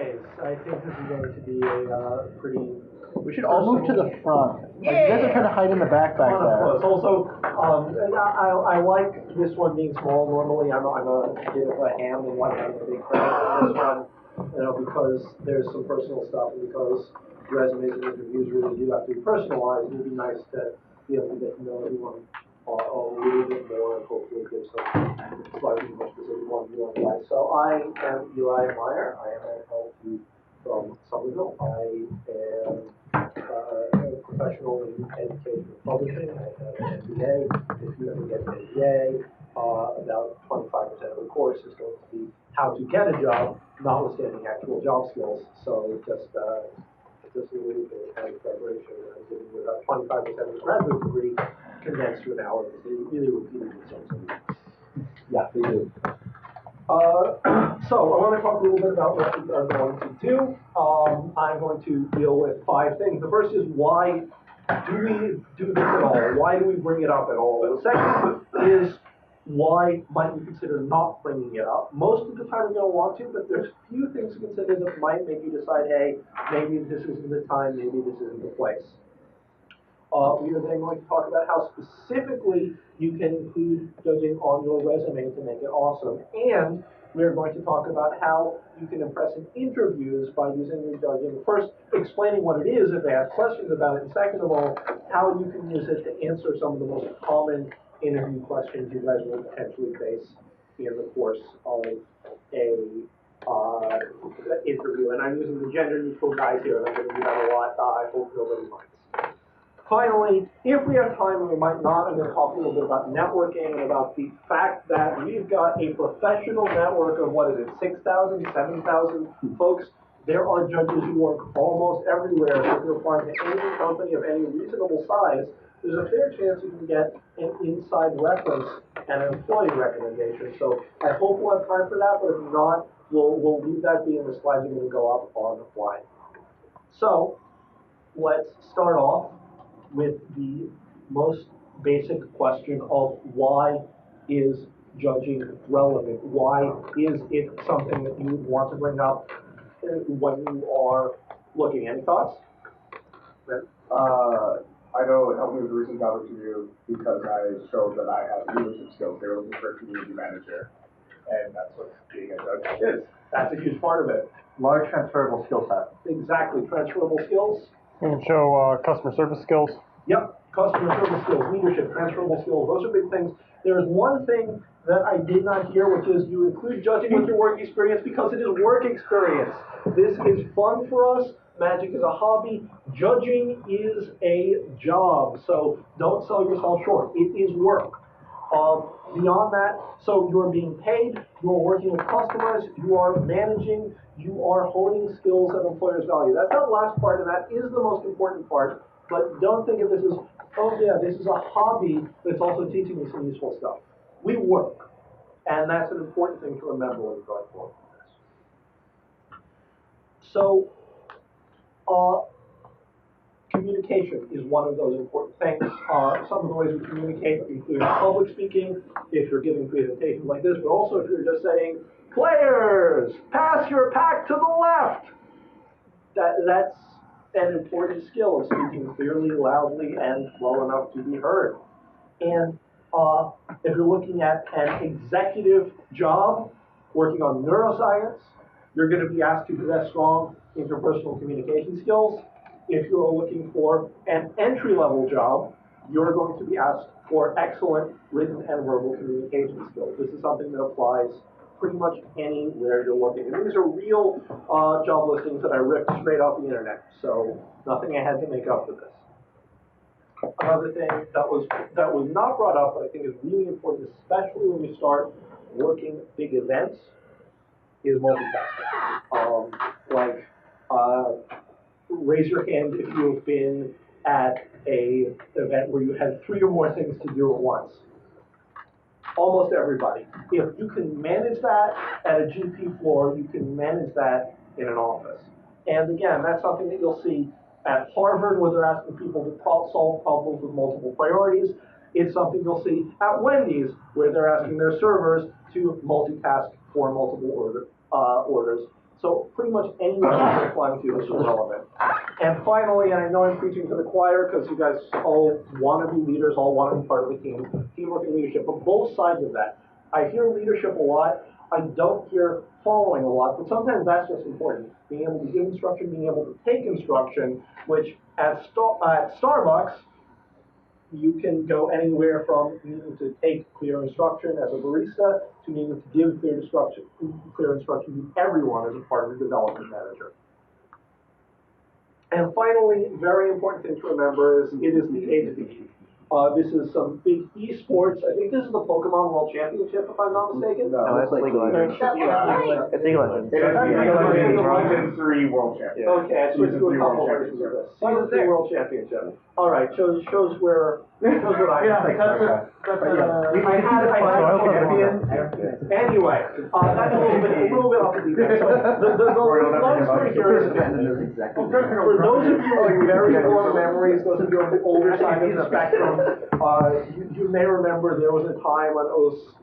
resumes. I think this is going to be a pretty. We should all move to the front. Yeah. Like, you guys are trying to hide in the back there. Also, I like this one being small. Normally, I'm a bit of a ham and one hand a big crowd. This one, because there's some personal stuff and because resumes and interviews really do have to be personalized. It would be nice to be able to get to know everyone a little bit more and hopefully give some slightly more specific one view on life. So I am Eli Meyer. I am an LP from Somerville. I am a professional in education and publishing. I have an MBA. If you ever get an MBA, about 25% of the course is going to be how to get a job, notwithstanding actual job skills. So just a little bit of preparation. I'm giving you about 25% of the graduate degree condensed to an hour because they really repeated themselves. Yeah, they do. So I want to talk a little bit about what we are going to do. I'm going to deal with 5 things. The first is, why do we do this at all? Why do we bring it up at all? The second is, why might we consider not bringing it up? Most of the time we're going to want to, but there's few things to consider that might make you decide, hey, maybe this isn't the time, maybe this isn't the place. We are then going to talk about how specifically you can include judging on your resume to make it awesome. And we are going to talk about how you can impress in interviews by using your judging. First, explaining what it is if they ask questions about it. And second of all, how you can use it to answer some of the most common interview questions you guys will potentially face in the course of a interview. And I'm using the gender neutral guys here, and I'm going to do that a lot. I hope nobody minds. Finally, if we have time, and we might not, I'm going to talk a little bit about networking and about the fact that we've got a professional network of, 6,000, 7,000 folks. There are judges who work almost everywhere. So if you're applying to any company of any reasonable size, there's a fair chance you can get an inside reference and an employee recommendation. So I hope we'll have time for that, but if not, we'll leave that being the slides are going to go up online. So let's start off with the most basic question of, why is judging relevant? Why is it something that you would want to bring up when you are looking? Any thoughts? I know it helped me with the recent job interview because I showed that I have leadership skills. They were looking for a community manager, and that's what being a judge is. That's a huge part of it. Large transferable skill set. Exactly, transferable skills. You can show customer service skills. Yep, customer service skills, leadership, transferable skills, those are big things. There's one thing that I did not hear, which is you include judging with your work experience because it is work experience. This is fun for us. Magic is a hobby. Judging is a job, so don't sell yourself short. It is work. Beyond that, so you're being paid, you're working with customers, you are managing, you are honing skills that employers value. That's that last part, and that is the most important part. But don't think of this as, oh yeah, this is a hobby that's also teaching me some useful stuff. We work, and that's an important thing to remember when you're going forward with this. So, communication is one of those important things. Some of the ways we communicate include public speaking, if you're giving presentations like this, but also if you're just saying, players, pass your pack to the left. That's an important skill of speaking clearly, loudly, and well enough to be heard. And if you're looking at an executive job, working on neuroscience, you're going to be asked to possess strong interpersonal communication skills. If you're looking for an entry-level job, you're going to be asked for excellent written and verbal communication skills. This is something that applies pretty much anywhere you're looking. And these are real job listings that I ripped straight off the internet, so nothing I had to make up for this. Another thing that was not brought up, but I think is really important, especially when you start working big events, is multitasking. Raise your hand if you have been at an event where you had 3 or more things to do at once. Almost everybody. If you can manage that at a GP floor, you can manage that in an office. And again, that's something that you'll see at Harvard, where they're asking people to solve problems with multiple priorities. It's something you'll see at Wendy's, where they're asking their servers to multitask for multiple orders. So pretty much any resume you're applying to is relevant. And finally, and I know I'm preaching to the choir because you guys all want to be leaders, all want to be part of the team, teamwork and leadership, but both sides of that. I hear leadership a lot. I don't hear following a lot, but sometimes that's just important. Being able to give instruction, being able to take instruction, which at Starbucks, you can go anywhere from needing to take clear instruction as a barista to needing to give clear instruction to everyone as a part of the development manager. And finally, very important thing to remember is it is the age of the game. This is some big esports. I think this is the Pokemon World Championship, if I'm not mistaken. No, that's League of Legends. It's League of Legends. It is the Season 3 World Championship. Okay, so it's a couple versions of this. Season 3 World Championship. All right, shows what I I had anyway. That's a little bit off the deep end. So the long story here is for those of you with very long memories, those of you on the older side of the spectrum, you may remember there was a time when it was,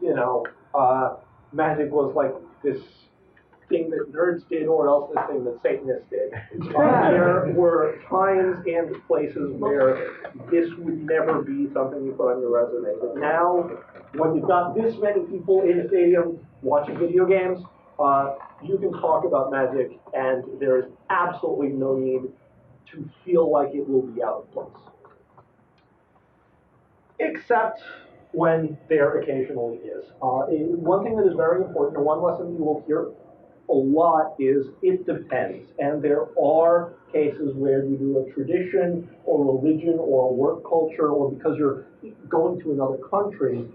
magic was like this thing that nerds did or else this thing that Satanists did. There were times and places where this would never be something you put on your resume. But now, when you've got this many people in a stadium watching video games, you can talk about magic and there is absolutely no need to feel like it will be out of place. Except when there occasionally is. One thing that is very important, and one lesson you will hear a lot is it depends. And there are cases where you do a tradition or religion or a work culture or because you're going to another country,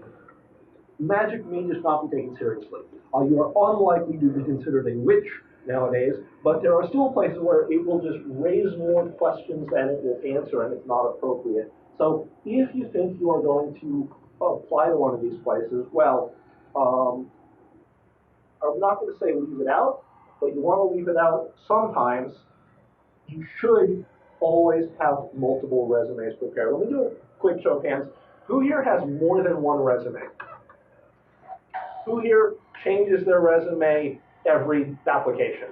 magic may just not be taken seriously. You are unlikely to be considered a witch nowadays, but there are still places where it will just raise more questions than it will answer and it's not appropriate. So if you think you are going to apply to one of these places, well, I'm not going to say leave it out, but you want to leave it out sometimes. You should always have multiple resumes prepared. Let me do a quick show of hands. Who here has more than one resume? Who here changes their resume every application?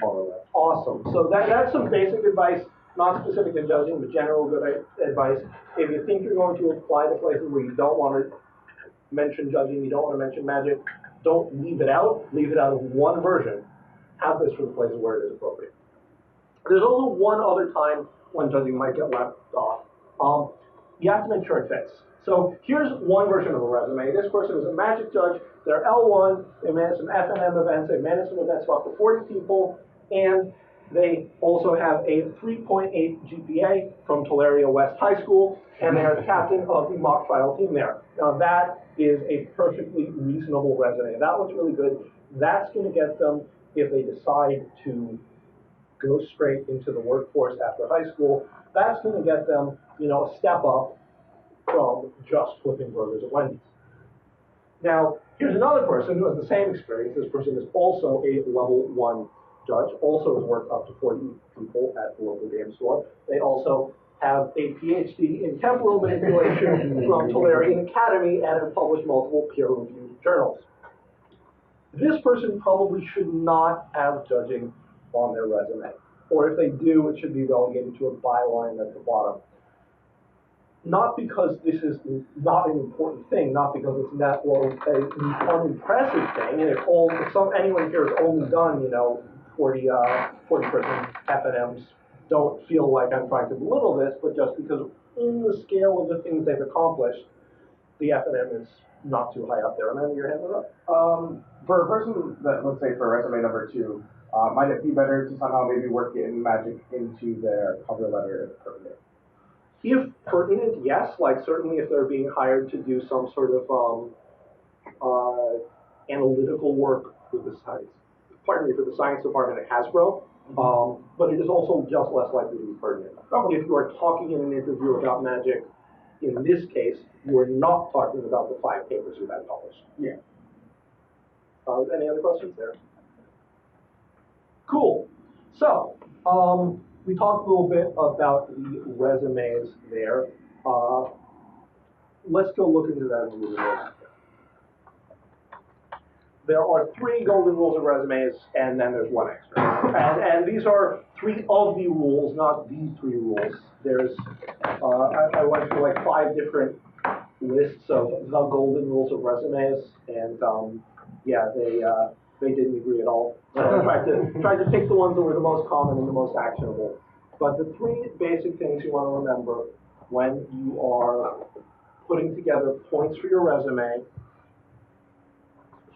Awesome. So that's some basic advice, not specific to judging, but general good advice. If you think you're going to apply to places where you don't want to mention judging, you don't want to mention magic, don't leave it out. Leave it out of one version. Have this for the places where it is appropriate. There's also one other time when judging might get left off. You have to make sure it fits. So here's one version of a resume. This person is a magic judge. They're L1. They manage some F&M events. They manage some events for up to 40 people. And they also have a 3.8 GPA from Tularia West High School. And they are the captain of the mock trial team there. Now that is a perfectly reasonable resume. That looks really good. That's going to get them, if they decide to go straight into the workforce after high school, that's going to get them, a step up from just flipping burgers at Wendy's. Now, here's another person who has the same experience. This person is also a level 1 judge, also has worked up to 40 people at the local game store. They also have a PhD in temporal manipulation from Tularia Academy and have published multiple peer-reviewed journals. This person probably should not have judging on their resume. Or if they do, it should be relegated to a byline at the bottom. Not because this is not an important thing, not because it's not an unimpressive thing, and if anyone here has only done, 40-person F&Ms, don't feel like I'm trying to belittle this, but just because in the scale of the things they've accomplished, the F&M is not too high up there. Amanda, your hand is up. For a person that, let's say for resume number 2, might it be better to somehow maybe work in magic into their cover letter if pertinent? If pertinent, yes. Like certainly if they're being hired to do some sort of analytical work for the science department at Hasbro. But it is also just less likely to be pertinent. If you are talking in an interview about magic, in this case, you are not talking about the 5 papers you had published. Yeah. Any other questions there? Cool. So, we talked a little bit about the resumes there. Let's go look into that a little bit. there are 3 golden rules of resumes, and then there's 1 extra. And these are 3 of the rules, not the 3 rules. There's, I went through like 5 different lists of the golden rules of resumes, and yeah, they didn't agree at all. So I tried to pick the ones that were the most common and the most actionable. But the 3 basic things you want to remember when you are putting together points for your resume: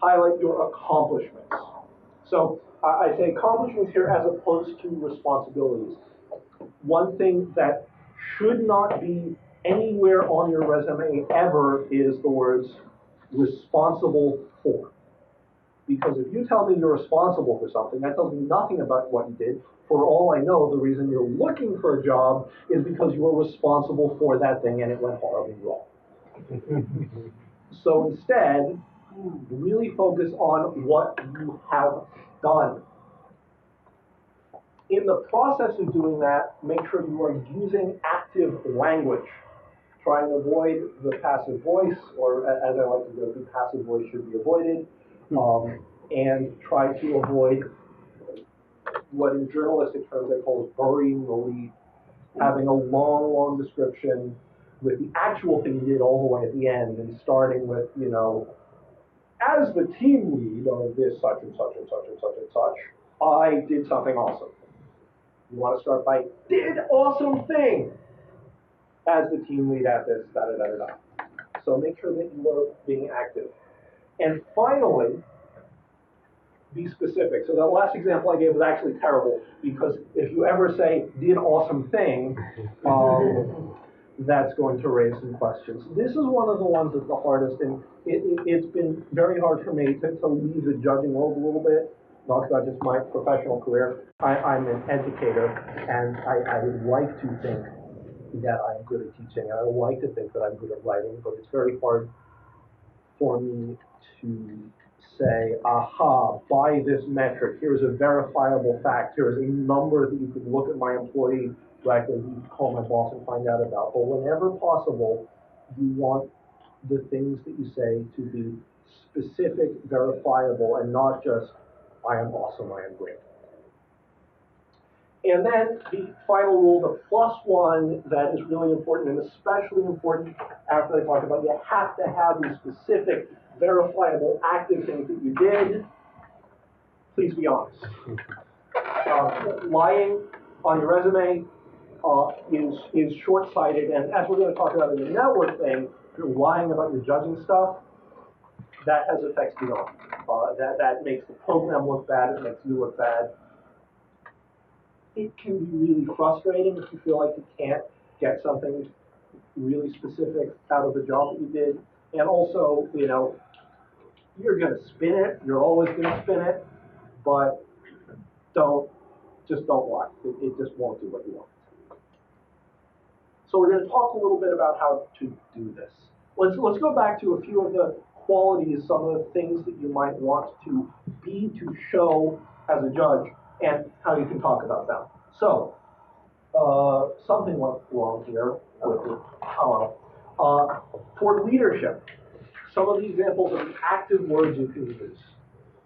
highlight your accomplishments. So I say accomplishments here as opposed to responsibilities. One thing that should not be anywhere on your resume ever is the words responsible for. Because if you tell me you're responsible for something, that tells me nothing about what you did. For all I know, the reason you're looking for a job is because you were responsible for that thing and it went horribly wrong. So instead, really focus on what you have done. In the process of doing that, make sure you are using active language. Try and avoid the passive voice, or as I like to go, the passive voice should be avoided. And try to avoid what in journalistic terms they call burying the lead. Having a long, long description with the actual thing you did all the way at the end, and starting with, you know, as the team lead of this such and such and such and such and such, I did something awesome. You want to start by, did awesome thing, as the team lead at this, da-da-da-da-da. So make sure that you are being active. And finally, be specific. So that last example I gave was actually terrible, because if you ever say, did awesome thing, that's going to raise some questions. This is one of the ones that's the hardest, and it's been very hard for me to leave the judging world a little bit, talk about just my professional career. I'm an educator, and I would like to think that I'm good at teaching, and I would like to think that I'm good at writing, but it's very hard for me to say, aha, by this metric, here's a verifiable fact, here's a number that you could look at my employee record, you could call my boss and find out about. But whenever possible, you want the things that you say to be specific, verifiable, and not just, I am awesome, I am great. And then the final rule, the +1, that is really important, and especially important after I talk about, you have to have these specific, verifiable, active things that you did. Please be honest. Lying on your resume is short-sighted, and as we're going to talk about in the network thing, if you're lying about your judging stuff, that has effects beyond. That makes the program look bad, it makes you look bad. It can be really frustrating if you feel like you can't get something really specific out of the job that you did. And also, you know, you're going to spin it, you're always going to spin it, but just don't lie. It just won't do what you want. So we're going to talk a little bit about how to do this. Let's go back to a few of the qualities, some of the things that you might want to be to show as a judge, and how you can talk about them. So, something went wrong here with the for leadership, some of the examples of the active words you can use: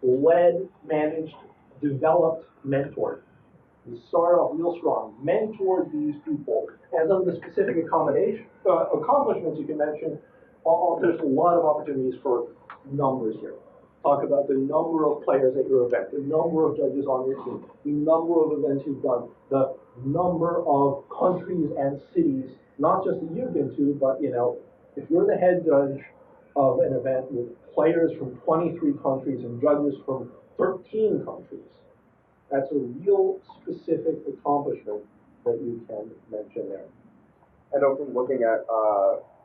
led, managed, developed, mentored. You start off real strong. Mentor these people. And some of the specific accomplishments you can mention, there's a lot of opportunities for numbers here. Talk about the number of players at your event, the number of judges on your team, the number of events you've done, the number of countries and cities, not just that you've been to, but, you know, if you're the head judge of an event with players from 23 countries and judges from 13 countries, that's a real specific accomplishment that you can mention there. I know from looking at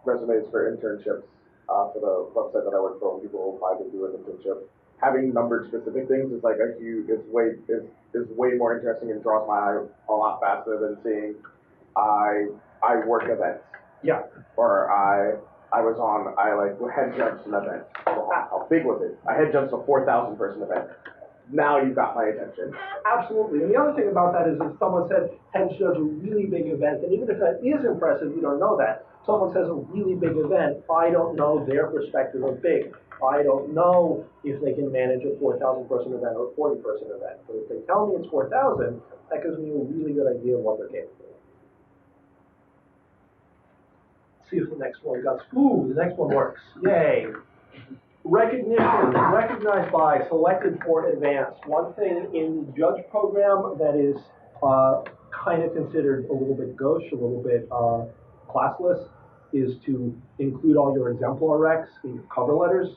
resumes for internships for the website that I work for, when people apply to do an internship, having numbered specific things is like is way more interesting and draws my eye a lot faster than seeing I work events. Yeah. Or I head judged an event. How big was it? I head judged a 4,000 person event. now you've got my attention. Absolutely. And the other thing about that is if someone said Hedge does a really big event, and even if that is impressive, we don't know that. Someone says a really big event, I don't know their perspective of big. I don't know if they can manage a 4,000 person event or a 40 person event. But if they tell me it's 4,000, that gives me a really good idea of what they're capable of. See if the next one got, ooh, the next one works. Yay. Recognition, recognized by, selected for, advanced. One thing in the judge program that is kind of considered a little bit gauche, a little bit classless, is to include all your exemplar recs in your cover letters.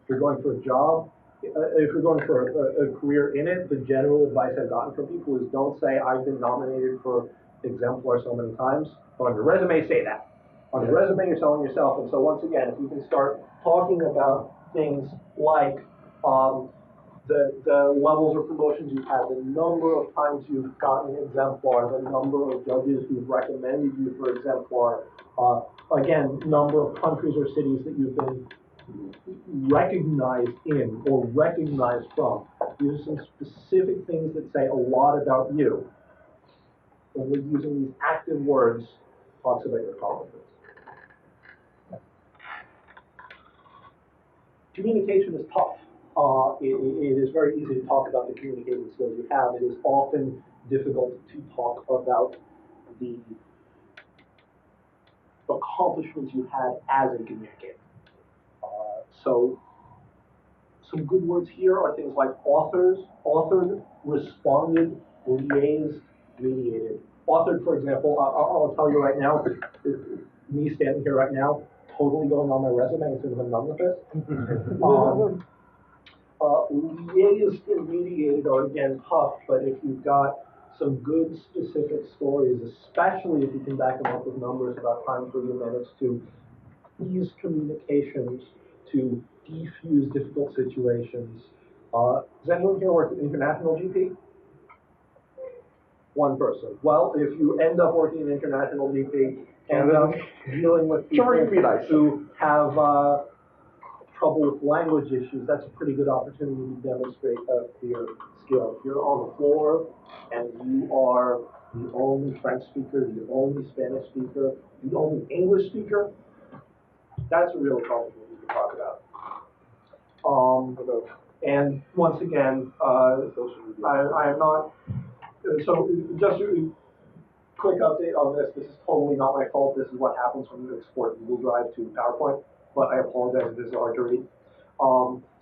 If you're going for a job, if you're going for a career in it, the general advice I've gotten from people is don't say I've been nominated for exemplar so many times, but on your resume say that. On your resume, you're selling yourself, and so once again, if you can start talking about things like the levels of promotions you've had, the number of times you've gotten exemplar, the number of judges who've recommended you for exemplar, again, number of countries or cities that you've been recognized in or recognized from. These are some specific things that say a lot about you. When we're using these active words, talks about your accomplishments. Communication is tough. It is very easy to talk about the communication skills you have. It is often difficult to talk about the accomplishments you had as a communicator. So some good words here are things like authored, responded, liaised, mediated. Authored, for example, I'll tell you right now, me standing here right now, totally going on my resume as soon as I'm done with this. Liaised and mediated are again tough, but if you've got some good specific stories, especially if you can back them up with numbers about times where you managed to ease communications, to defuse difficult situations. Does anyone here work at International GP? One person. Well, if you end up working in International GP, end up dealing with people who have trouble with language issues, that's a pretty good opportunity to demonstrate your skill. If you're on the floor and you are the only French speaker, the only Spanish speaker, the only English speaker, that's a real accomplishment you can talk about. And once again, I am not, so just a quick update on this. This is totally not my fault. This is what happens when you export Google Drive to PowerPoint, but I apologize if this is hard to read.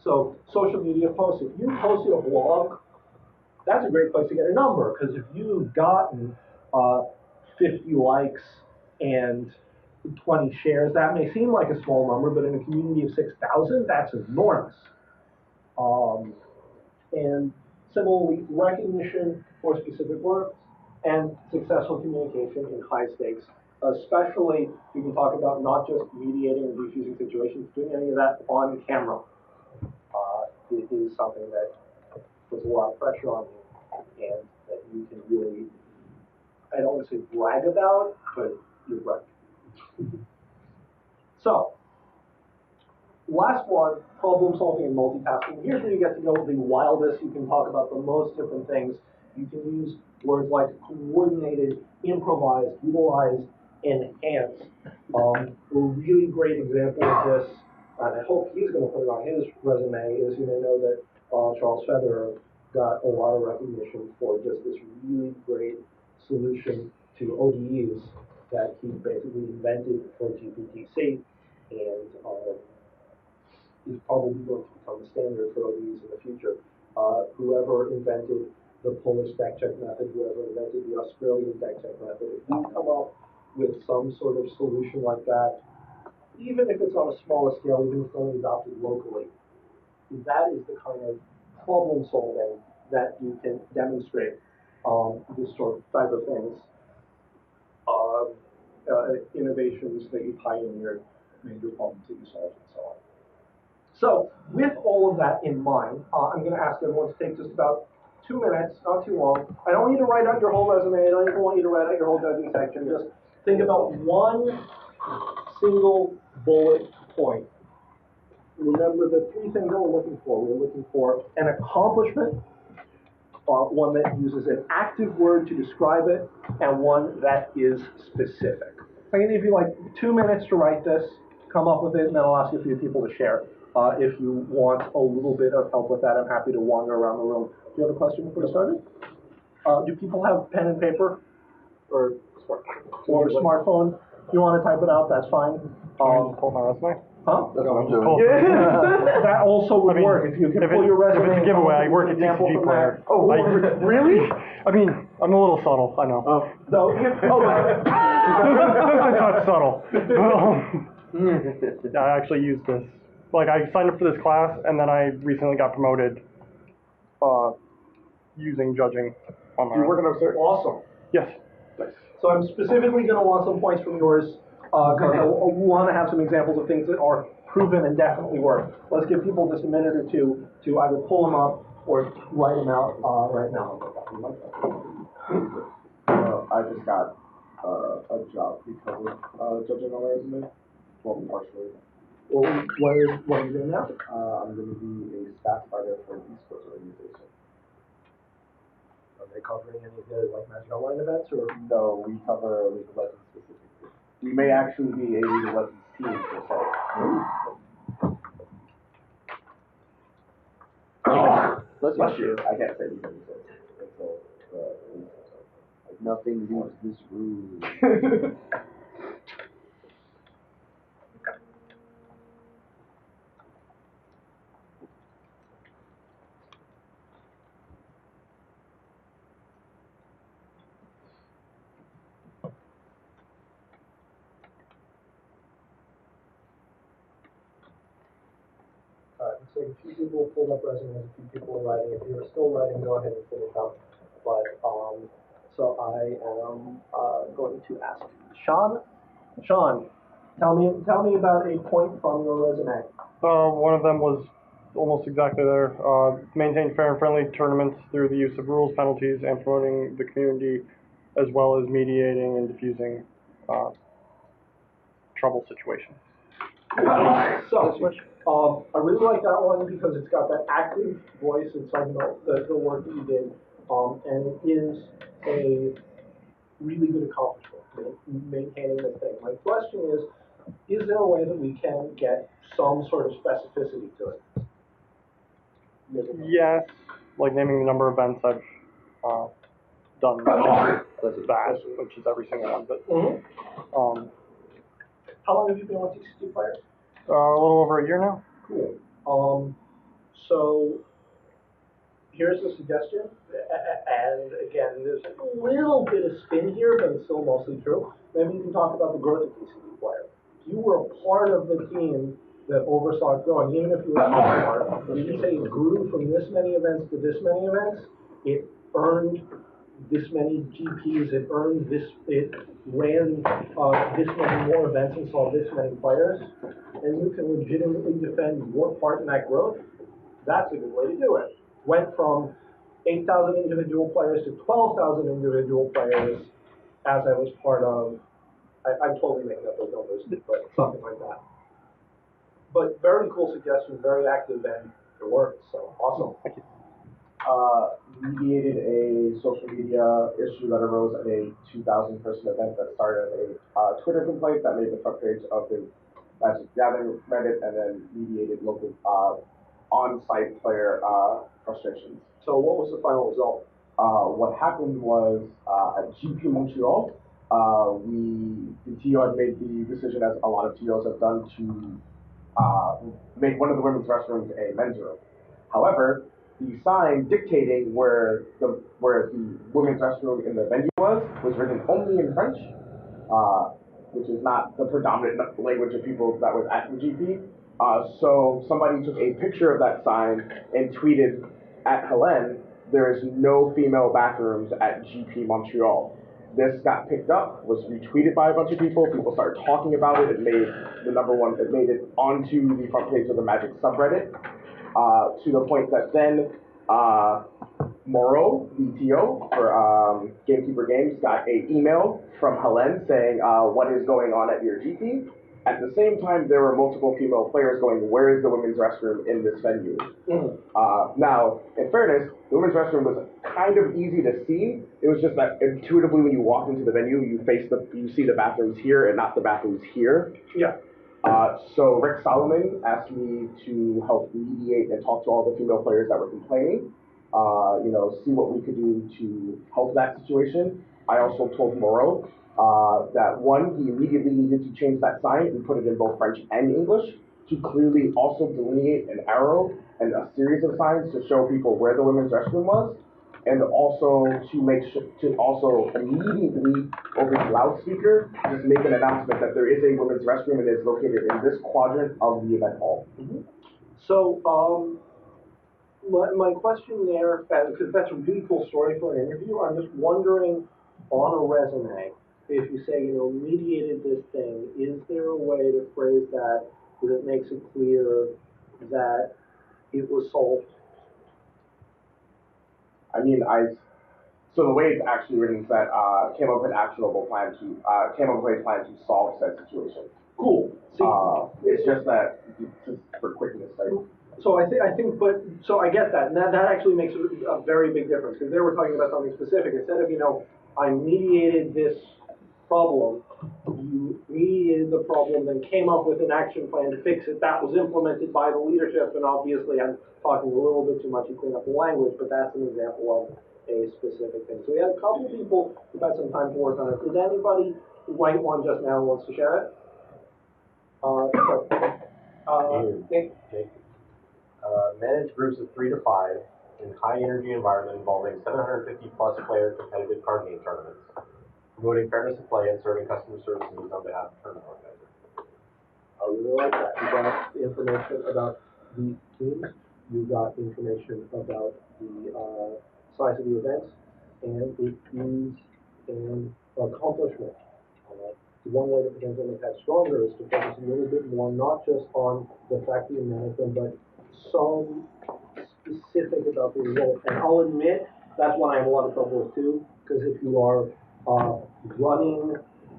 So social media posts, if you posted a blog, that's a great place to get a number, because if you've gotten 50 likes and 20 shares, that may seem like a small number, but in a community of 6,000, that's enormous. And similarly, recognition for specific work and successful communication in high stakes, especially you can talk about not just mediating and defusing situations, doing any of that on camera. It is something that puts a lot of pressure on you and that you can really, I don't want to say brag about, but you're right. So, last one, problem solving and multitasking. Here's where you get to go the wildest. You can talk about the most different things. You can use words like coordinated, improvised, utilized, enhanced. A really great example of this, and I hope he's going to put it on his resume, is you may know that Charles Feather got a lot of recognition for just this really great solution to ODEs that he basically invented for GPTC, and is probably going to become the standard for ODEs in the future. Whoever invented the Polish deck check method, whoever invented the Australian deck check method, if you come up with some sort of solution like that, even if it's on a smaller scale, even if it's only adopted locally, that is the kind of problem solving that you can demonstrate this sort of type of things. Innovations that you pioneered, major problems that you solved, and so on. So, with all of that in mind, I'm going to ask everyone to take just about 2 minutes, not too long. I don't need to write out your whole resume. I don't even want you to write out your whole judging section. Just think about one single bullet point. Remember the 3 things that we're looking for. We're looking for an accomplishment, one that uses an active word to describe it, and one that is specific. I'm going to give you like 2 minutes to write this, come up with it, and then I'll ask a few people to share. If you want a little bit of help with that, I'm happy to wander around the room. Do you have a question before I started? Do people have pen and paper? Or smartphone? If you want to type it out, that's fine. Pull my resume. Huh? That's what I'm Just doing. pull. That also would I mean, work. If you can if pull it- your resume. If it's a giveaway, I work at example TCG from Player. that. Oh, really? I mean, I'm a little subtle, I know. No. This is a touch subtle. Yeah, I actually used this. Like, I signed up for this class, and then I recently got promoted using judging on my You own. working upstairs? Awesome. Yes. So I'm specifically going to want some points from yours, because I want to have some examples of things that are proven and definitely work. Let's give people just a minute or two to either pull them up or write them out right now. I just got a job because of judging on my resume. Well, partially. Well, what are you doing now? I'm going to be a staff writer for an esports organization. Are they covering any of the like Magic Online events, or? No, we cover League of Legends specifically. We may actually be a League of Legends team per se. Bless you. I can't say anything until Nothing leaves this room. Looks like a few people pulled up resumes, a few people are writing. If you're still writing, go ahead and finish up. But, so I am, going to ask Sean. Sean, tell me about a point from your resume. One of them was almost exactly there. Maintain fair and friendly tournaments through the use of rules, penalties, and promoting the community, as well as mediating and diffusing trouble situations. So, I really like that one because it's got that active voice. It's talking about the work that you did, and it is a really good accomplishment, maintaining this thing. My question is there a way that we can get some sort of specificity to it? Yes, like naming the number of events I've done, that, which is every single one. But How long have you been with TCG Player? a little over a year now. Cool. So here's a suggestion, and again, there's a little bit of spin here, but it's still mostly true. Maybe you can talk about the growth of TCG Player. You were a part of the team that oversaw it growing, even if you were a small part. You can say it grew from this many events to this many events. It earned this many GPs. It earned this. It ran this many more events and saw this many players. And you can legitimately defend your part in that growth. That's a good way to do it. Went from 8,000 individual players to 12,000 individual players as I was part of. I'm totally making up those numbers, but something like that. But very cool suggestion, very active, and it works, so awesome. Thank you. Mediated a social media issue that arose at a 2,000 person event that started as a Twitter complaint that made the front page of the Magic Gathering Reddit, and then mediated local on-site player frustrations. So what was the final result? What happened was at GP Montreal, the TO had made the decision, as a lot of TOs have done, to make one of the women's restrooms a men's room. However, the sign dictating where the women's restroom in the venue was written only in French, which is not the predominant language of people that was at the GP. So somebody took a picture of that sign and tweeted at Helene, "There is no female bathrooms at GP Montreal." This got picked up, was retweeted by a bunch of people. People started talking about it. It made it made it onto the front page of the Magic subreddit, to the point that then Moreau, the TO for Gamekeeper Games, got an email from Helene saying, "What is going on at your GP?" At the same time, there were multiple female players going, where is the women's restroom in this venue? Now, in fairness, the women's restroom was kind of easy to see. It was just that intuitively when you walk into the venue, you see the bathrooms here and not the bathrooms here. Yeah. So Rick Solomon asked me to help mediate and talk to all the female players that were complaining, see what we could do to help that situation. I also told Morrow that one, he immediately needed to change that sign and put it in both French and English to clearly also delineate an arrow and a series of signs to show people where the women's restroom was, and also to make sure to also immediately over the loudspeaker just make an announcement that there is a women's restroom and it's located in this quadrant of the event hall. So, my question there, because that's a really cool story for an interview, I'm just wondering, on a resume, if you say, mediated this thing, is there a way to phrase that makes it clear that it was solved? I mean, so the way it's actually written is that came up with an actionable plan to solve said situation. Cool. It's just that, just for quickness, like. So I think, so I get that, and that actually makes a very big difference, because they were talking about something specific. Instead of, I mediated this problem, you mediated the problem, then came up with an action plan to fix it. That was implemented by the leadership, and obviously I'm talking a little bit too much to clean up the language, but that's an example of a specific thing. So we had a couple of people who've had some time to work on it. Did anybody write one just now who wants to share it? Nick? Manage groups of 3 to 5 in high energy environment involving 750 plus player competitive card game tournaments, promoting fairness of play and serving customer service needs on behalf of tournament organizers. I really like that. You got information about the teams, you got information about the size of the events, and it is an accomplishment. One way to potentially make that stronger is to focus a little bit more, not just on the fact that you manage them, but so specific about the result. And I'll admit, that's one I have a lot of trouble with too, because if you are running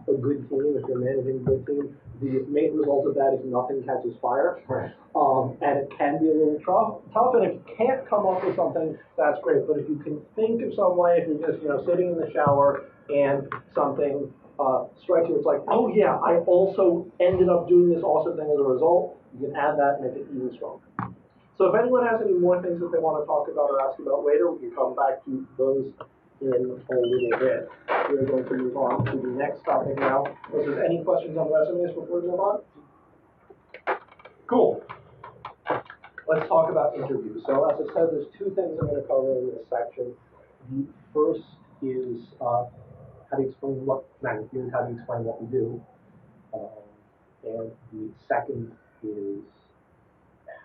a good team, if you're managing a good team, the main result of that is nothing catches fire. Right. And it can be a little tough, and if you can't come up with something, that's great. But if you can think of some way, if you're just, sitting in the shower and something strikes you, it's like, oh yeah, I also ended up doing this awesome thing as a result, you can add that and make it even stronger. So if anyone has any more things that they want to talk about or ask about later, we can come back to those in a little bit. We're going to move on to the next topic now. If there's any questions on resumes before we move on? Cool. Let's talk about interviews. So as I said, there's 2 things I'm going to cover in this section. The first is how to explain what magic is, how to explain what we do. And the second is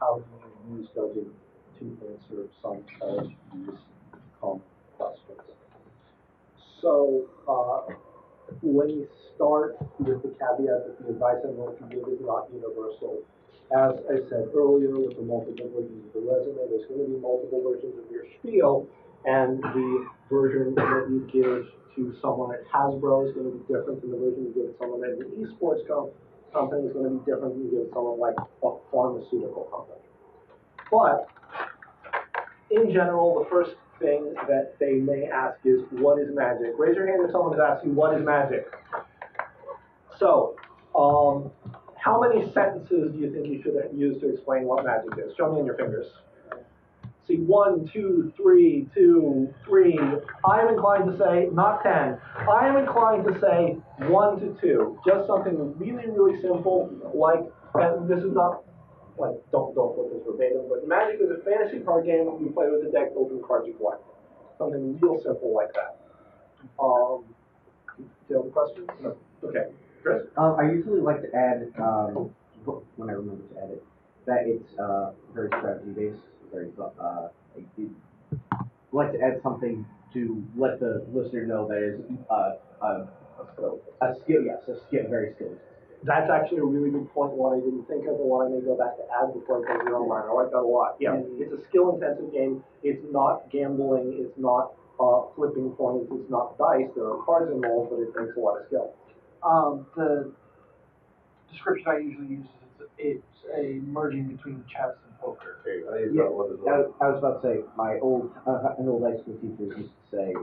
how do you use judging to answer some of these common questions. So let me start with the caveat that the advice I'm going to give is not universal. As I said earlier, with the multiple versions of the resume, there's going to be multiple versions of your spiel, and the version that you give to someone at Hasbro is going to be different than the version you give to someone at an esports company is going to be different than you give to someone like a pharmaceutical company. But in general, the first thing that they may ask is, what is magic? Raise your hand if someone has asked you, what is magic? So, how many sentences do you think you should use to explain what magic is? Show me on your fingers. See, 1, 2, 3, 2, 3. I am inclined to say, not 10. I am inclined to say 1 to 2. Just something really, really simple, like, and this is not, like, don't put this verbatim, but Magic is a fantasy card game you play with a deck built from cards you collect. Something real simple like that. Do you have a question? No. Okay. Chris? I usually like to add, when I remember to add it, that it's very strategy based, very I like to add something to let the listener know that is a skill, yes, a skill, very skilled. That's actually a really good point, one I didn't think of, and one I may go back to add before I go to your own line. I like that a lot. Yeah, it's a skill-intensive game. It's not gambling. It's not flipping points. It's not dice. There are cards involved, but it takes a lot of skill. The description I usually use is it's a merging between chess and poker. Yeah, I was about to say, my an old high school teacher used to say,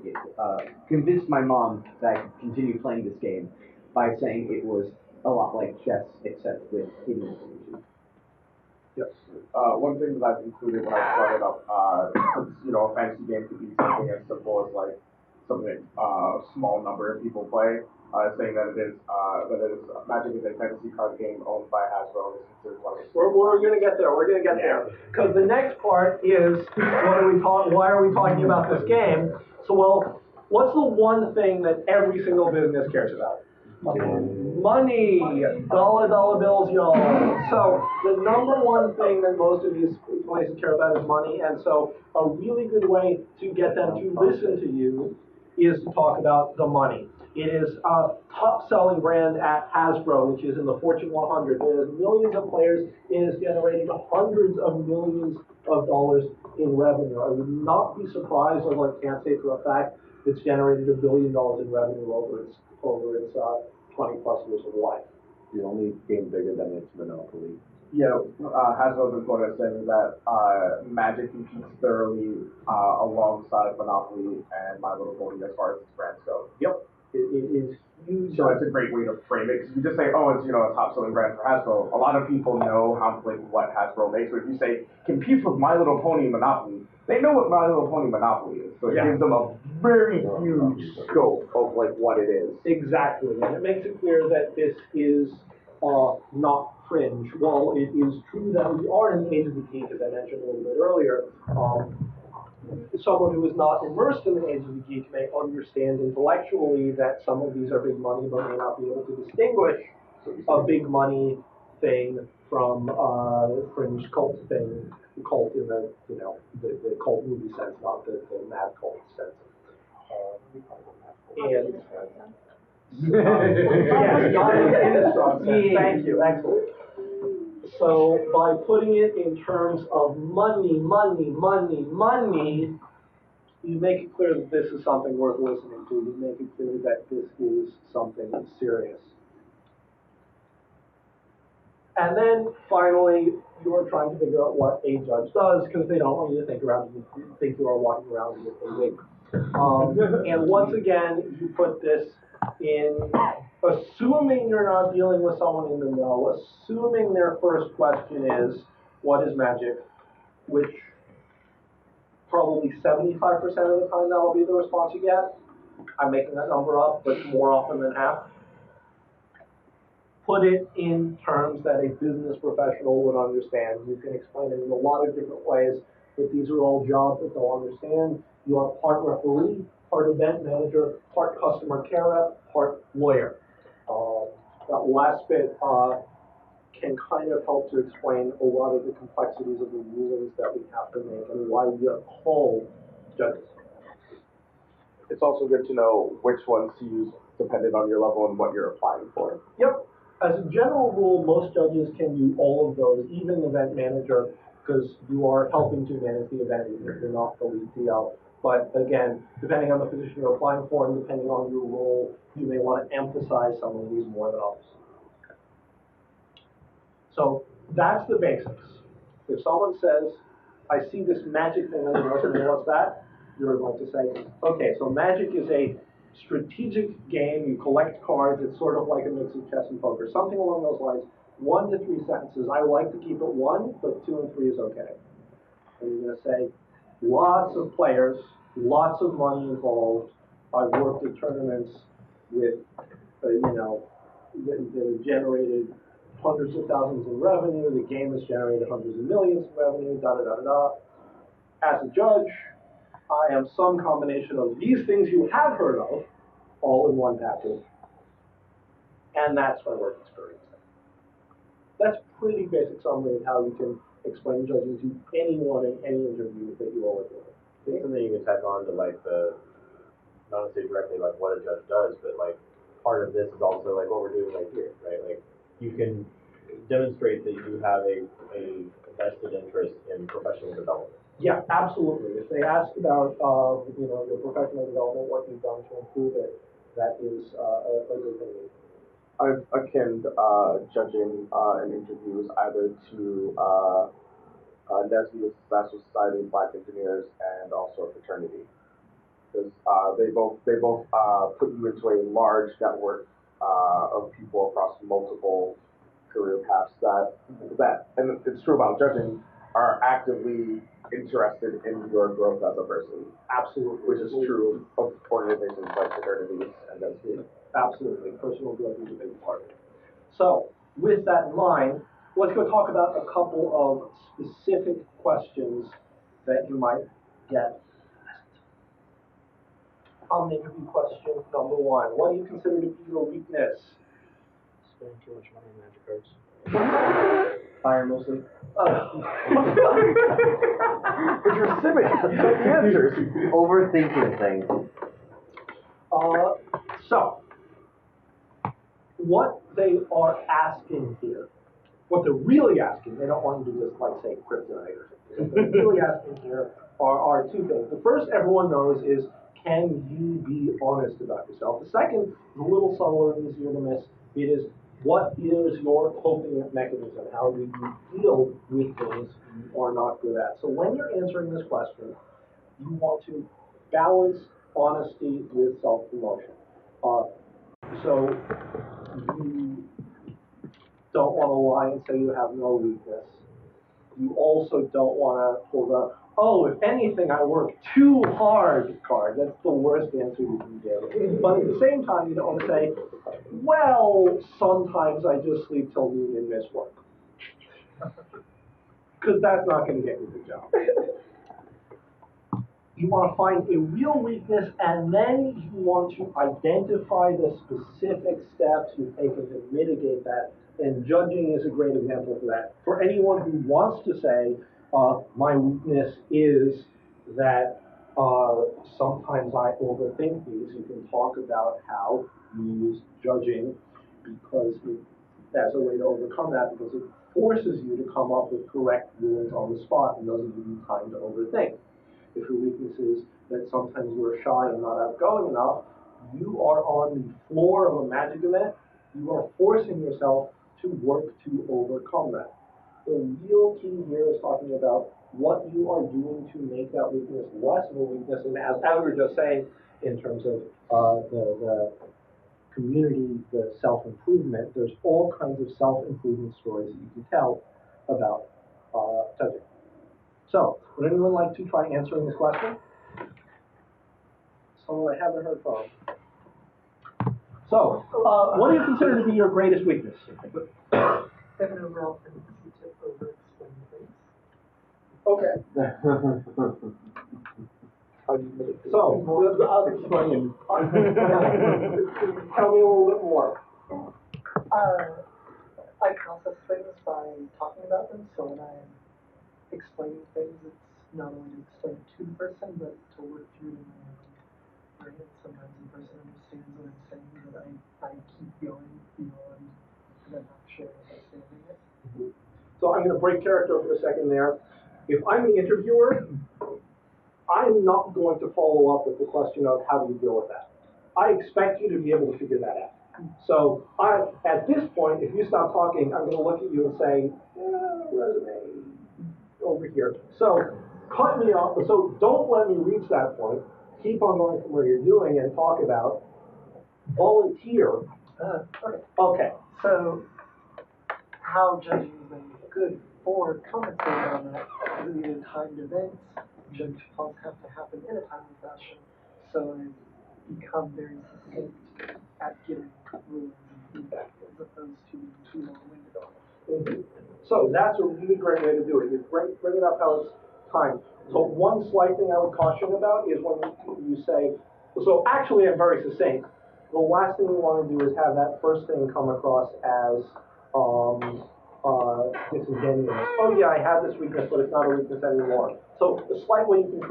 convinced my mom that I could continue playing this game by saying it was a lot like chess, except with hidden information. Yes. One thing that I've included when I brought it up, since, a fantasy game could be something as simple as like something a small number of people play, saying that Magic is a fantasy card game owned by Hasbro and is considered one of the. We're gonna get there. We're gonna get there. Because the next part is why are we talking about this game? So, well, what's the one thing that every single business cares about? Money, dollar bills, y'all. So the number one thing that most of these places care about is money, and so a really good way to get them to listen to you is to talk about the money. It is a top-selling brand at Hasbro, which is in the Fortune 100. There's millions of players. It is generating hundreds of millions of dollars in revenue. I would not be surprised, although I can't say for a fact, it's generated $1 billion in revenue over its 20-plus years of life. The only game bigger than its Monopoly. Yeah, Hasbro's been quoted as saying that Magic competes thoroughly alongside Monopoly and My Little Pony as far as its brands go. Yep, it is huge. So it's a great way to frame it. Because you just say, oh, it's a top-selling brand for Hasbro. A lot of people know what Hasbro makes. But if you say competes with My Little Pony and Monopoly, they know what My Little Pony Monopoly is. So it gives them a very huge scope of what it is. Exactly, and it makes it clear that this is not fringe. While it is true that we are in the age of the geek, as I mentioned a little bit earlier, someone who is not immersed in the age of the geek may understand intellectually that some of these are big money, but may not be able to distinguish a big money thing from a fringe cult thing. Cult in the the cult movie sense, not the mad cult sense. And yes, not in a strong sense. Thank you, excellent. So by putting it in terms of money, you make it clear that this is something worth listening to. You make it clear that this is something serious. And then finally, you're trying to figure out what a judge does because they don't want you to think you are walking around with a wig. And once again, you put this in, assuming you're not dealing with someone in the know, assuming their first question is, what is magic? Which probably 75% of the time that'll be the response you get. I'm making that number up, but more often than half. Put it in terms that a business professional would understand. You can explain it in a lot of different ways, but these are all jobs that they'll understand. You are part referee, part event manager, part customer care rep, part lawyer. That last bit can kind of help to explain a lot of the complexities of the rulings that we have to make and why we are called judges. It's also good to know which ones to use depending on your level and what you're applying for. Yep. As a general rule, most judges can do all of those, even event manager, because you are helping to manage the event even if you're not the lead TL. But again, depending on the position you're applying for and depending on your role, you may want to emphasize some of these more than others. So that's the basics. If someone says, I see this magic thing on the resume, what's that? You're going to say, okay, so magic is a strategic game. You collect cards. It's sort of like a mix of chess and poker. Something along those lines. 1 to 3 sentences. I like to keep it 1, but 2 and 3 is okay. And you're going to say, lots of players, lots of money involved. I've worked at tournaments with, that have generated hundreds of thousands in revenue. The game has generated hundreds of millions in revenue, As a judge, I am some combination of these things you have heard of, all in one package. And that's my work experience. That's pretty basic summary of how you can explain judging to anyone in any interview that you are working with. It's something you can tack on to not necessarily directly what a judge does, but part of this is also what we're doing right here, right? You can demonstrate that you have a vested interest in professional development. Yeah, absolutely. If they ask about your professional development, what you've done to improve it, that is a good thing. I've akin judging in interviews either to NESB, National Society of Black Engineers, and also a fraternity, because they both put you into a large network of people across multiple career paths that and it's true about judging are actively interested in your growth as a person. Absolutely. Which is true of organizations like fraternities and NESB. Absolutely. Personal growth is a big part of it. So, with that in mind, let's go talk about a couple of specific questions that you might get. Interview question number one. What do you consider to be your weakness? Spending too much money on magic cards. Fire mostly. But you're civic. You got the answers. Overthinking things. So, what they are asking here, what they're really asking, they don't want you to just like say kryptonite or something. What they're really asking here are two things. The first everyone knows is, can you be honest about yourself? The second is a little subtler and easier to miss. It is, what is your coping mechanism? How do you deal with things you are not good at? So when you're answering this question, you want to balance honesty with self-promotion. So you don't want to lie and say you have no weakness. You also don't want to pull the, oh, if anything, I work too hard card. That's the worst answer you can give. But at the same time, you don't want to say, well, sometimes I just sleep till noon and miss work. Because that's not going to get you the job. You want to find a real weakness, and then you want to identify the specific steps you've taken to mitigate that. And judging is a great example for that. For anyone who wants to say, my weakness is that sometimes I overthink these, you can talk about how you use judging because that's a way to overcome that, because it forces you to come up with correct rulings on the spot and doesn't give you time to overthink. If your weakness is that sometimes you're shy and not outgoing enough, you are on the floor of a magic event, you are forcing yourself to work to overcome that. The real key here is talking about what you are doing to make that weakness less of a weakness. And as we were just saying, in terms of the community, the self-improvement, there's all kinds of self-improvement stories that you can tell about judging. So, would anyone like to try answering this question? Someone I haven't heard from. So, what do you consider to be your greatest weakness? Have an overall tendency to over-explain things. Okay. So, I'll explain. Tell me a little bit more. I process things by talking about them, so when I'm explaining things, it's not only to explain it to the person, but to work through it in my own brain. Sometimes the person understands what I'm saying, but I keep going beyond them actually understanding it. So I'm going to break character for a second there. If I'm the interviewer, I'm not going to follow up with the question of how do you deal with that. I expect you to be able to figure that out. So at this point, if you stop talking, I'm going to look at you and say, resume over here. So cut me off. So don't let me reach that point. Keep on going from where you're doing and talk about volunteer. Okay. So how judging is good for compensating on that is either timed events, judge calls have to happen in a timely fashion, so I become very succinct at getting rulings and feedback as opposed to being too long-winded on it. Mm-hmm. So that's a really great way to do it. You bring it up how it's timed. So one slight thing I would caution about is when you say, so actually I'm very succinct. The last thing we want to do is have that first thing come across as disingenuous. Oh yeah, I have this weakness, but it's not a weakness anymore. So the slight way you can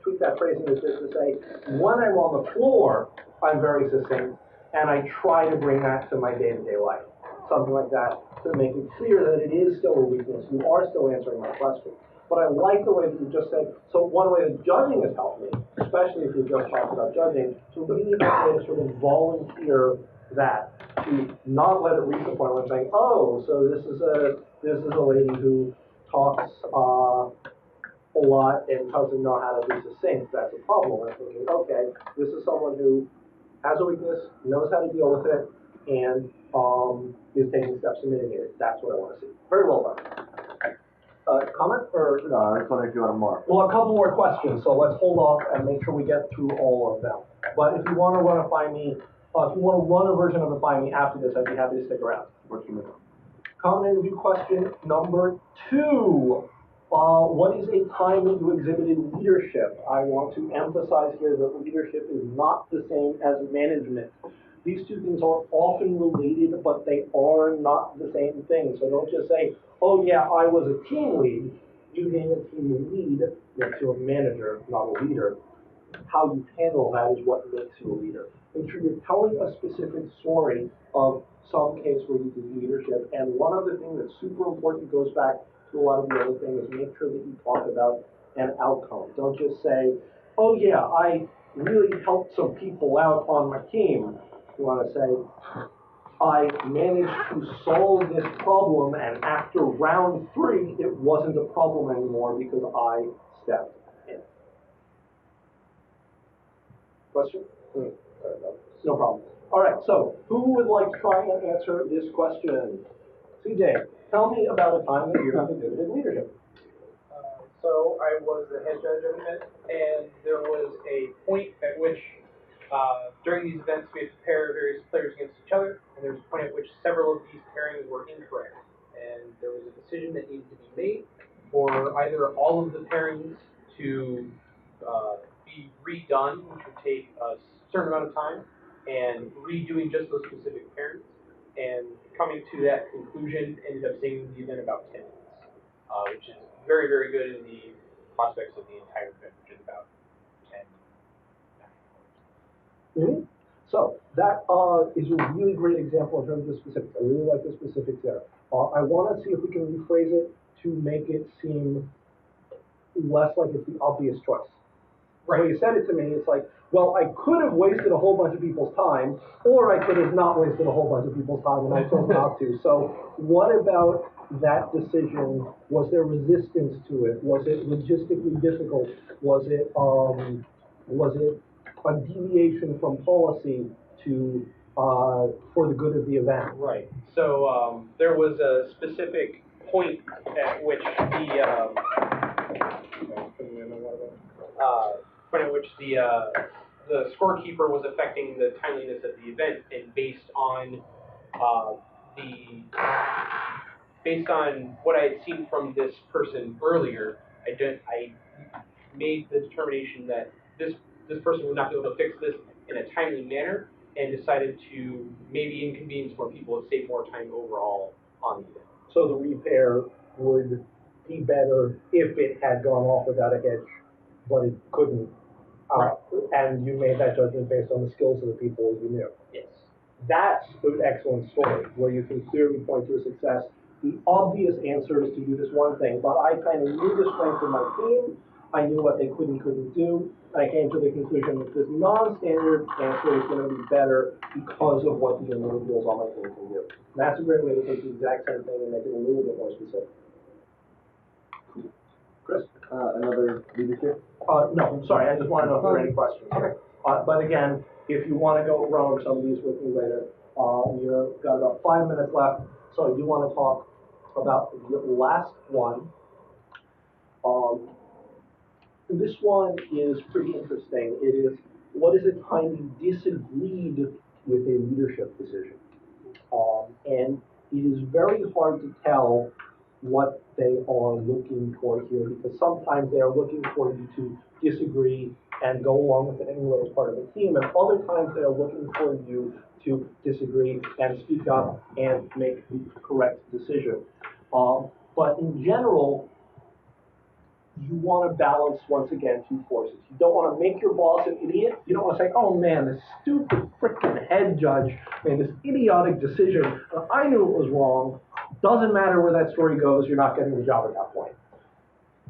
tweak that phrasing is just to say, when I'm on the floor, I'm very succinct, and I try to bring that to my day-to-day life. Something like that to make it clear that it is still a weakness. You are still answering my question. But I like the way that you just said, so one way that judging has helped me, especially if you're just talking about judging, to really get a way to sort of volunteer that to not let it reach the point where I'm saying, oh, so this is a lady who talks a lot and doesn't know how to be succinct. That's a problem. I'm thinking, okay, this is someone who has a weakness, knows how to deal with it, and is taking steps to mitigate it. That's what I want to see. Very well done. Comment or? No, I just wonder if you want more. Well, a couple more questions, so let's hold off and make sure we get through all of them. But if you want to run a Find Me, if you want to run a version of the Find Me after this, I'd be happy to stick around. Common interview question number 2. What is a time that you exhibited leadership? I want to emphasize here that leadership is not the same as management. These two things are often related, but they are not the same thing. So don't just say, oh yeah, I was a team lead. You being a team lead makes you a manager, not a leader. How you handle that is what makes you a leader. Make sure you're telling a specific story of some case where you did leadership. And one other thing that's super important, goes back to a lot of the other things, is make sure that you talk about an outcome. Don't just say, oh yeah, I really helped some people out on my team. You want to say, I managed to solve this problem, and after round 3, it wasn't a problem anymore because I stepped in. Question? No problem. All right, so who would like to try and answer this question? CJ, tell me about a time that you have exhibited leadership. So I was the head judge of an event, and there was a point at which during these events we had to pair various players against each other, and there was a point at which several of these pairings were incorrect. And there was a decision that needed to be made for either all of the pairings to be redone, which would take a certain amount of time, and redoing just those specific pairings. And coming to that conclusion, ended up saving the event about 10 minutes, which is very, very good in the prospects of the entire event, which is about 10. Mm-hmm. So that is a really great example in terms of the specifics. I really like the specifics there. I want to see if we can rephrase it to make it seem less like it's the obvious choice. Right. When you said it to me, it's like, well, I could have wasted a whole bunch of people's time, or I could have not wasted a whole bunch of people's time, and I chose not to. So what about that decision? Was there resistance to it? Was it logistically difficult? Was it a deviation from policy to for the good of the event? Right. So there was a specific point at which the scorekeeper was affecting the timeliness of the event, and based on what I had seen from this person earlier, I made the determination that this person would not be able to fix this in a timely manner, and decided to maybe inconvenience more people and save more time overall on the event. So the repair would be better if it had gone off without a hitch, but it couldn't. Right. And you made that judgment based on the skills of the people you knew. Yes. That's an excellent story, where you can clearly point to a success. The obvious answer is to do this one thing, but I kind of knew the strength of my team. I knew what they could and couldn't do. I came to the conclusion that this non-standard answer is going to be better because of what the individuals on my team can do. And that's a great way to take the exact same thing and make it a little bit more specific. Chris? Another leadership? No, I'm sorry, I just want to know if there are any questions. Okay. But again, if you want to go run over some of these with me later, you've got about 5 minutes left, so I do want to talk about the last one. This one is pretty interesting. It is, what is a time you disagreed with a leadership decision? And it is very hard to tell what they are looking for here, because sometimes they are looking for you to disagree and go along with it anyway as part of the team, and other times they are looking for you to disagree and speak up and make the correct decision. But in general, you want to balance, once again, two forces. You don't want to make your boss an idiot. You don't want to say, oh man, this stupid freaking head judge made this idiotic decision. I knew it was wrong. Doesn't matter where that story goes, you're not getting the job at that point.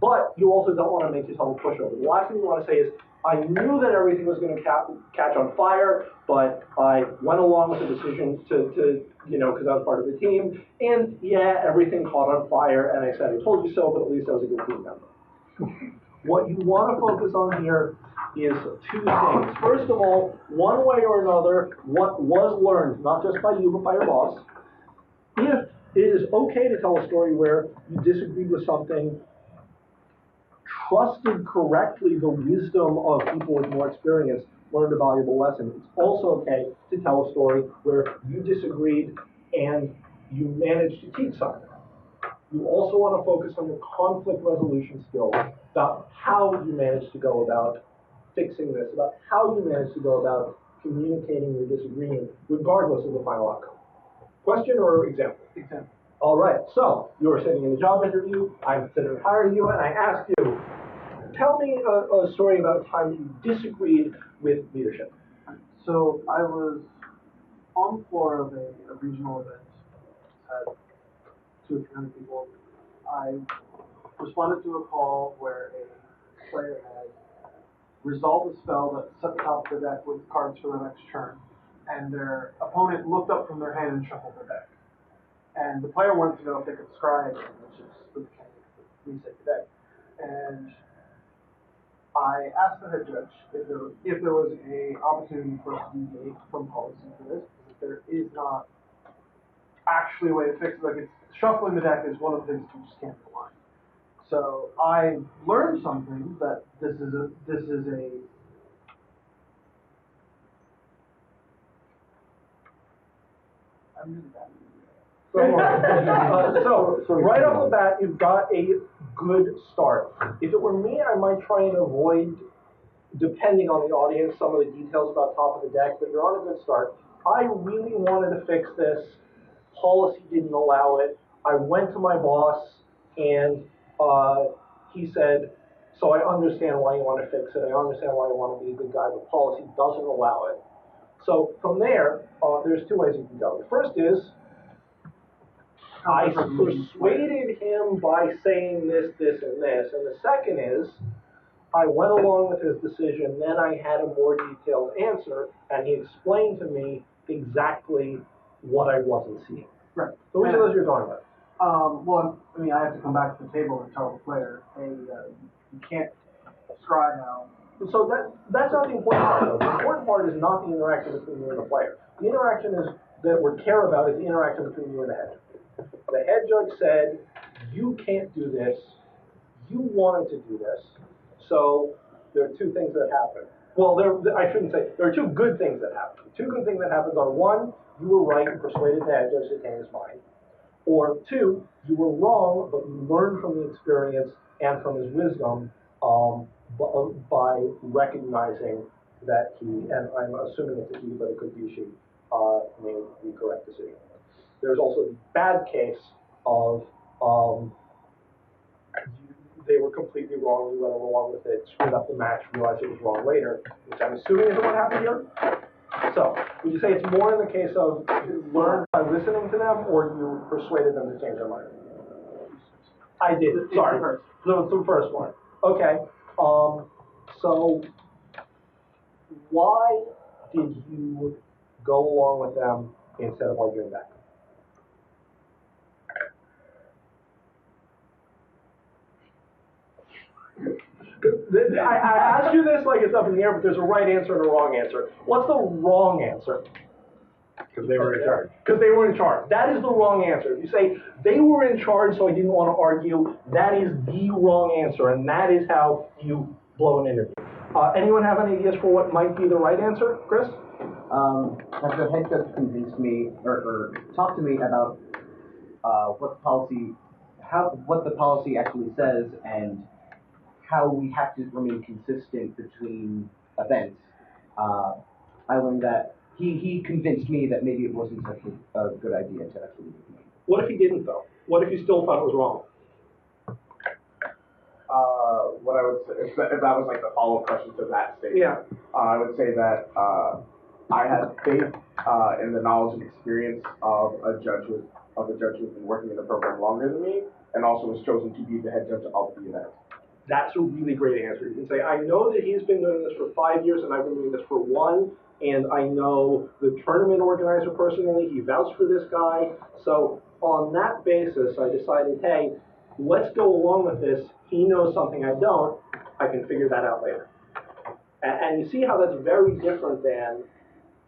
But you also don't want to make yourself a pushover. The last thing you want to say is, I knew that everything was going to catch on fire, but I went along with the decision to because I was part of the team, and yeah, everything caught on fire, and I said, I told you so, but at least I was a good team member. What you want to focus on here is two things. First of all, one way or another, what was learned, not just by you, but by your boss. If it is okay to tell a story where you disagreed with something, trusted correctly the wisdom of people with more experience, learned a valuable lesson. It's also okay to tell a story where you disagreed and you managed to teach something. You also want to focus on your conflict resolution skills, about how you managed to go about fixing this, about how you managed to go about communicating your disagreement, regardless of the final outcome. Question or example? Example. All right, so you're sitting in a job interview, I'm considering hiring you, and I ask you, tell me a story about a time you disagreed with leadership. So I was on the floor of a regional event, had 200 or 300 people. I responded to a call where a player had resolved a spell that set the top of the deck with cards for the next turn, and their opponent looked up from their hand and shuffled their deck. And the player wanted to know if they could scry again, which is the mechanic that reset the deck. And I asked the head judge if there was a opportunity for us to deviate from policy for this, because if there is not actually a way to fix it, like it's shuffling the deck is one of the things you just can't rely on. So I learned something that this is a I'm really bad. So right off the bat, you've got a good start. If it were me, I might try and avoid, depending on the audience, some of the details about top of the deck, but you're on a good start. I really wanted to fix this. Policy didn't allow it. I went to my boss, and he said, so I understand why you want to fix it. I understand why you want to be a good guy, but policy doesn't allow it. So from there, there's two ways you can go. The first is, I persuaded him by saying this, this, and this. And the second is, I went along with his decision, then I had a more detailed answer, and he explained to me exactly what I wasn't seeing. Right. So which of those you're talking about? Well, I mean, I have to come back to the table and tell the player, hey, you can't scry now. So that's not the important part, though. The important part is not the interaction between you and the player. The interaction that we care about is the interaction between you and the head judge. The head judge said, you can't do this. You wanted to do this. So there are two things that happen. Well, I shouldn't say, there are two good things that happen. Two good things that happen are, one, you were right and persuaded the head judge to change his mind. Or two, you were wrong, but you learned from the experience and from his wisdom by recognizing that he, and I'm assuming it's a he, but it could be a she, made the correct decision. There's also the bad case of they were completely wrong, you went along with it, screwed up the match, realized it was wrong later, which I'm assuming is what happened here. So, would you say it's more in the case of you learned by listening to them, or you persuaded them to change their mind? I did, sorry. The first one. Okay, so why did you go along with them instead of arguing back? I ask you this like it's up in the air, but there's a right answer and a wrong answer. What's the wrong answer? Because they were in charge. Because they were in charge. That is the wrong answer. If you say, they were in charge, so I didn't want to argue, that is the wrong answer, and that is how you blow an interview. Anyone have any ideas for what might be the right answer, Chris? Has the head judge convinced me, or talked to me about what the policy actually says, and how we have to remain consistent between events. I learned that he convinced me that maybe it wasn't such a good idea to actually do it. What if he didn't, though? What if you still thought it was wrong? What I would say, if that was like the follow-up question to that statement, Yeah. I would say that I had faith in the knowledge and experience of a judge who's been working in the program longer than me, and also was chosen to be the head judge of the event. That's a really great answer. You can say, I know that he's been doing this for 5 years and I've been doing this for 1, and I know the tournament organizer personally, he vouched for this guy. So on that basis, I decided, hey, let's go along with this. He knows something I don't. I can figure that out later. And you see how that's very different than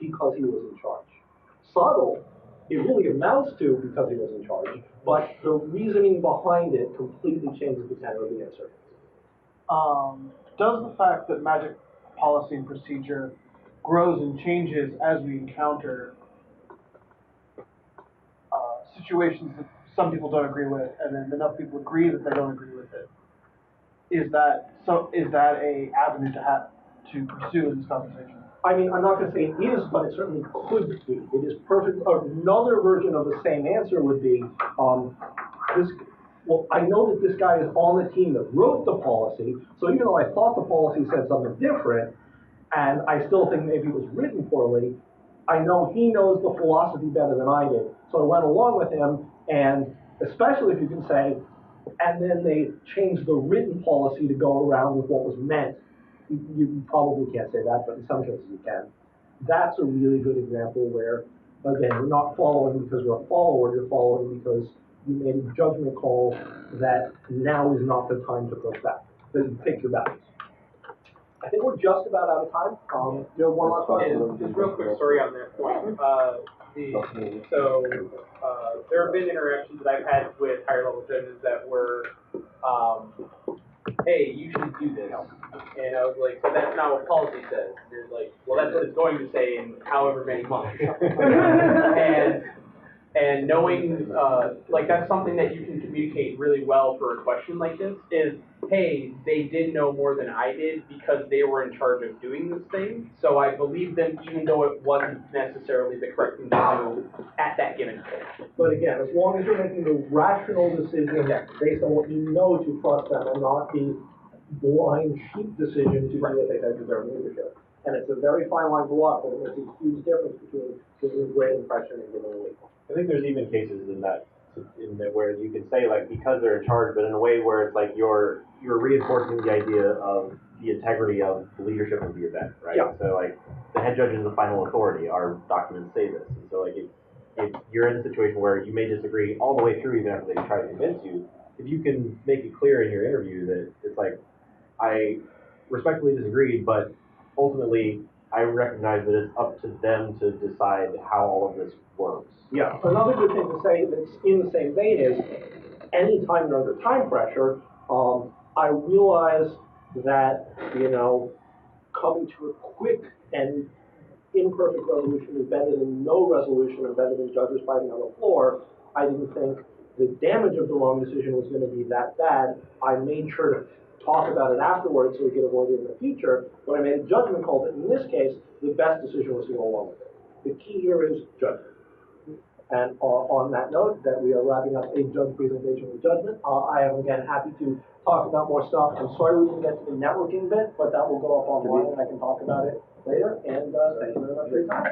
because he was in charge. Subtle, it really amounts to because he was in charge, but the reasoning behind it completely changes the tenor of the answer. Does the fact that magic policy and procedure grows and changes as we encounter situations that some people don't agree with, and then enough people agree that they don't agree with it, is that a avenue to pursue in this conversation? I mean, I'm not going to say it is, but it certainly could be. It is perfect. Another version of the same answer would be, well, I know that this guy is on the team that wrote the policy, so even though I thought the policy said something different, and I still think maybe it was written poorly, I know he knows the philosophy better than I did. So I went along with him, and especially if you can say, and then they changed the written policy to go around with what was meant. You probably can't say that, but in some cases you can. That's a really good example where, again, you're not following because you're a follower, you're following because you made a judgment call that now is not the time to push back. Then pick your battles. I think we're just about out of time. You have one last question? Just real quick story on that point. There have been interactions that I've had with higher level judges that were, hey, you should do this. And I was like, so that's not what policy says. They're like, well, that's what it's going to say in however many months. and knowing, like, that's something that you can communicate really well for a question like this is, hey, they did know more than I did because they were in charge of doing this thing. So I believe them even though it wasn't necessarily the correct thing to do at that given point. But again, as long as you're making the rational decision based on what you know to trust them and not the blind sheep decision to do what they said because they're in leadership. And it's a very fine line to walk, but there's a huge difference between giving a great impression and giving a weak one. I think there's even cases in that where you can say like because they're in charge, but in a way where it's like you're reinforcing the idea of the integrity of the leadership of the event, right? Yeah. So like the head judge is the final authority. Our documents say this, and so like if you're in a situation where you may disagree all the way through, even after they try to convince you, if you can make it clear in your interview that it's like I respectfully disagreed, but ultimately I recognize that it's up to them to decide how all of this works. Yeah. Another good thing to say that's in the same vein is anytime you're under time pressure, I realize that, coming to a quick and imperfect resolution is better than no resolution and better than judges fighting on the floor. I didn't think the damage of the wrong decision was going to be that bad. I made sure to talk about it afterwards so we could avoid it in the future, but I made a judgment call that in this case, the best decision was to go along with it. The key here is judgment. And on that note, that we are wrapping up a judge presentation with judgment. I am again happy to talk about more stuff. I'm sorry we didn't get to the networking bit, but that will go up online and I can talk about it later. And thank you very much for your time.